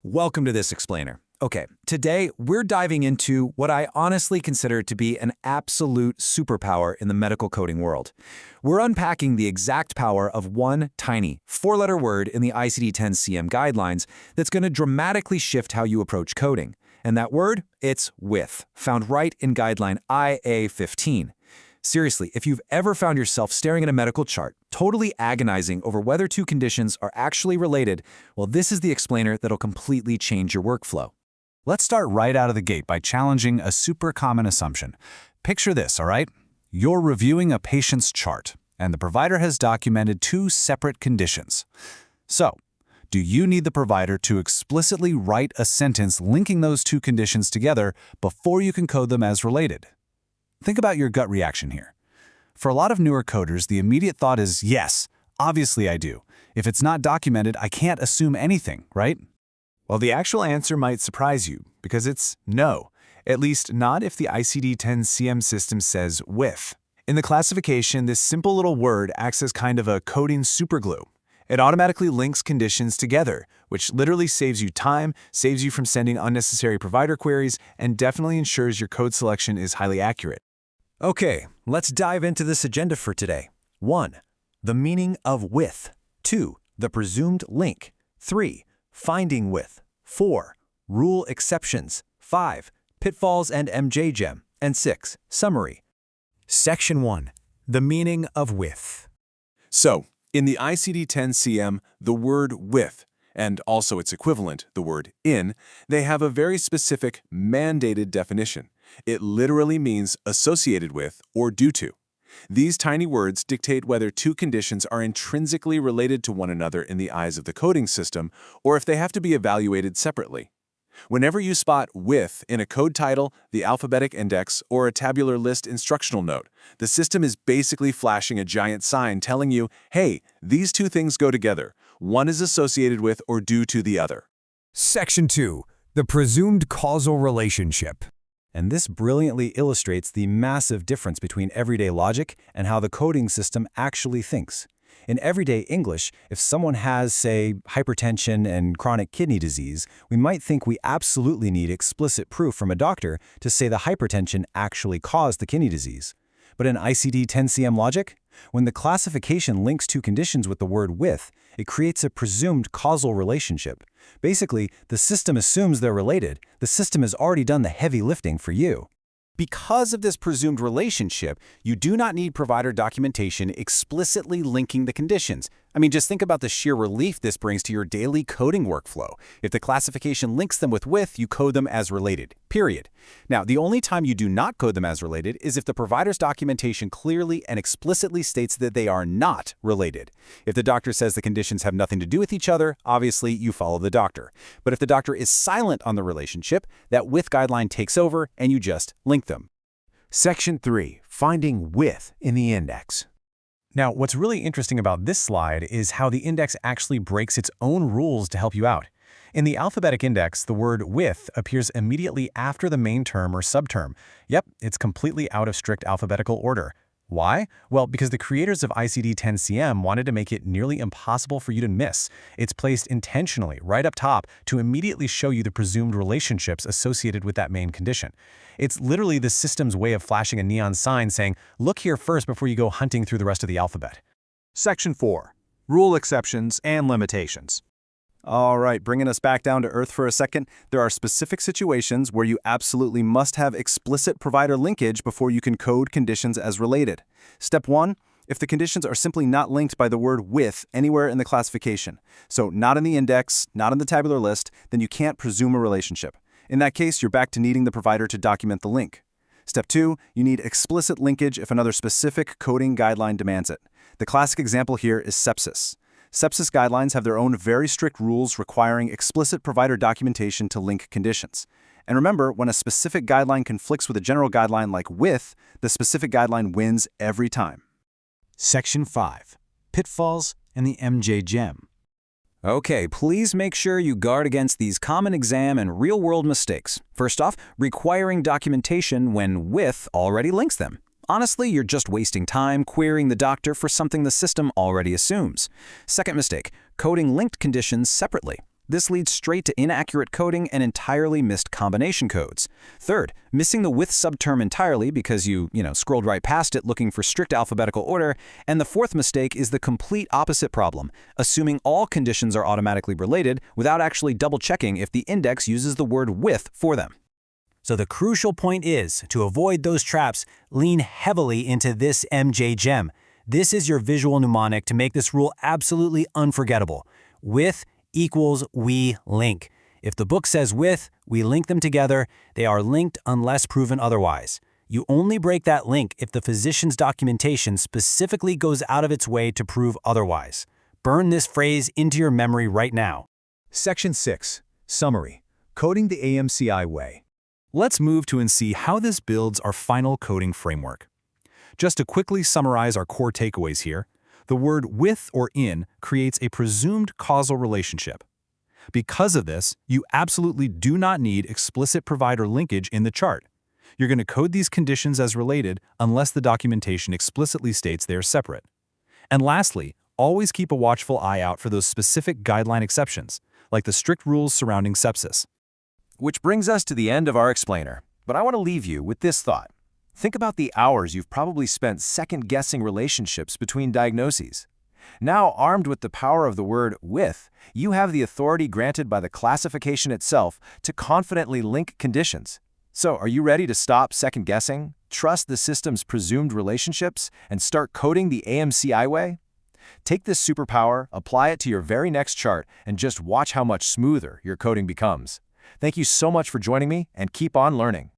Welcome to this explainer. Okay, today we're diving into what I honestly consider to be an absolute superpower in the medical coding world. We're unpacking the exact power of one tiny, four-letter word in the ICD-10-CM guidelines that's going to dramatically shift how you approach coding. And that word? It's with, found right in guideline A.15. Seriously, if you've ever found yourself staring at a medical chart, totally agonizing over whether two conditions are actually related, well, this is the explainer that'll completely change your workflow. Let's start right out of the gate by challenging a super common assumption. Picture this, all right? You're reviewing a patient's chart, and the provider has documented two separate conditions. So, do you need the provider to explicitly write a sentence linking those two conditions together before you can code them as related? Think about your gut reaction here. For a lot of newer coders, the immediate thought is, yes, obviously I do. If it's not documented, I can't assume anything, right? Well, the actual answer might surprise you, because it's no, at least not if the ICD-10-CM system says with. In the classification, this simple little word acts as kind of a coding superglue. It automatically links conditions together, which literally saves you time, saves you from sending unnecessary provider queries, and definitely ensures your code selection is highly accurate. Okay, let's dive into this agenda for today. 1. The meaning of with. 2. The presumed link. 3. Finding with. 4. Rule exceptions. 5. Pitfalls and MJGEM. And 6. Summary. Section 1. The meaning of with. So, in the ICD-10-CM, the word with, and also its equivalent, the word in, they have a very specific, mandated definition. It literally means associated with or due to. These tiny words dictate whether two conditions are intrinsically related to one another in the eyes of the coding system, or if they have to be evaluated separately. Whenever you spot with in a code title, the alphabetic index, or a tabular list instructional note, the system is basically flashing a giant sign telling you, hey, these two things go together. One is associated with or due to the other. Section 2. The presumed causal relationship. And this brilliantly illustrates the massive difference between everyday logic and how the coding system actually thinks. In everyday English, if someone has, say, hypertension and chronic kidney disease, we might think we absolutely need explicit proof from a doctor to say the hypertension actually caused the kidney disease. But in ICD-10-CM logic, when the classification links two conditions with the word with, it creates a presumed causal relationship. Basically, the system assumes they're related. The system has already done the heavy lifting for you. Because of this presumed relationship, you do not need provider documentation explicitly linking the conditions. I mean, just think about the sheer relief this brings to your daily coding workflow. If the classification links them with, you code them as related, period. Now, the only time you do not code them as related is if the provider's documentation clearly and explicitly states that they are not related. If the doctor says the conditions have nothing to do with each other, obviously you follow the doctor. But if the doctor is silent on the relationship, that with guideline takes over and you just link them. Section 3. Finding with in the index. Now, what's really interesting about this slide is how the index actually breaks its own rules to help you out. In the alphabetic index, the word with appears immediately after the main term or subterm. Yep, it's completely out of strict alphabetical order. Why? Well, because the creators of ICD-10-CM wanted to make it nearly impossible for you to miss. It's placed intentionally right up top to immediately show you the presumed relationships associated with that main condition. It's literally the system's way of flashing a neon sign saying, look here first before you go hunting through the rest of the alphabet. Section 4. Rule exceptions and limitations. All right, bringing us back down to earth for a second, there are specific situations where you absolutely must have explicit provider linkage before you can code conditions as related. Step 1, if the conditions are simply not linked by the word with anywhere in the classification, so not in the index, not in the tabular list, then you can't presume a relationship. In that case, you're back to needing the provider to document the link. Step 2, you need explicit linkage if another specific coding guideline demands it. The classic example here is sepsis. Sepsis guidelines have their own very strict rules requiring explicit provider documentation to link conditions. And remember, when a specific guideline conflicts with a general guideline like with, the specific guideline wins every time. Section 5. Pitfalls and the MJGEM. Okay, please make sure you guard against these common exam and real-world mistakes. First off, requiring documentation when with already links them. Honestly, you're just wasting time querying the doctor for something the system already assumes. Second mistake, coding linked conditions separately. This leads straight to inaccurate coding and entirely missed combination codes. Third, missing the with subterm entirely because you scrolled right past it looking for strict alphabetical order. And the fourth mistake is the complete opposite problem, assuming all conditions are automatically related without actually double-checking if the index uses the word with for them. So the crucial point is, to avoid those traps, lean heavily into this MJ gem. This is your visual mnemonic to make this rule absolutely unforgettable. With equals we link. If the book says with, we link them together, they are linked unless proven otherwise. You only break that link if the physician's documentation specifically goes out of its way to prove otherwise. Burn this phrase into your memory right now. Section 6. Summary. Coding the AMCI way. Let's move to and see how this builds our final coding framework. Just to quickly summarize our core takeaways here, the word with or in creates a presumed causal relationship. Because of this, you absolutely do not need explicit provider linkage in the chart. You're going to code these conditions as related unless the documentation explicitly states they are separate. And lastly, always keep a watchful eye out for those specific guideline exceptions, like the strict rules surrounding sepsis. Which brings us to the end of our explainer, but I want to leave you with this thought. Think about the hours you've probably spent second-guessing relationships between diagnoses. Now, armed with the power of the word with, you have the authority granted by the classification itself to confidently link conditions. So, are you ready to stop second-guessing, trust the system's presumed relationships, and start coding the AMCI way? Take this superpower, apply it to your very next chart, and just watch how much smoother your coding becomes. Thank you so much for joining me, and keep on learning.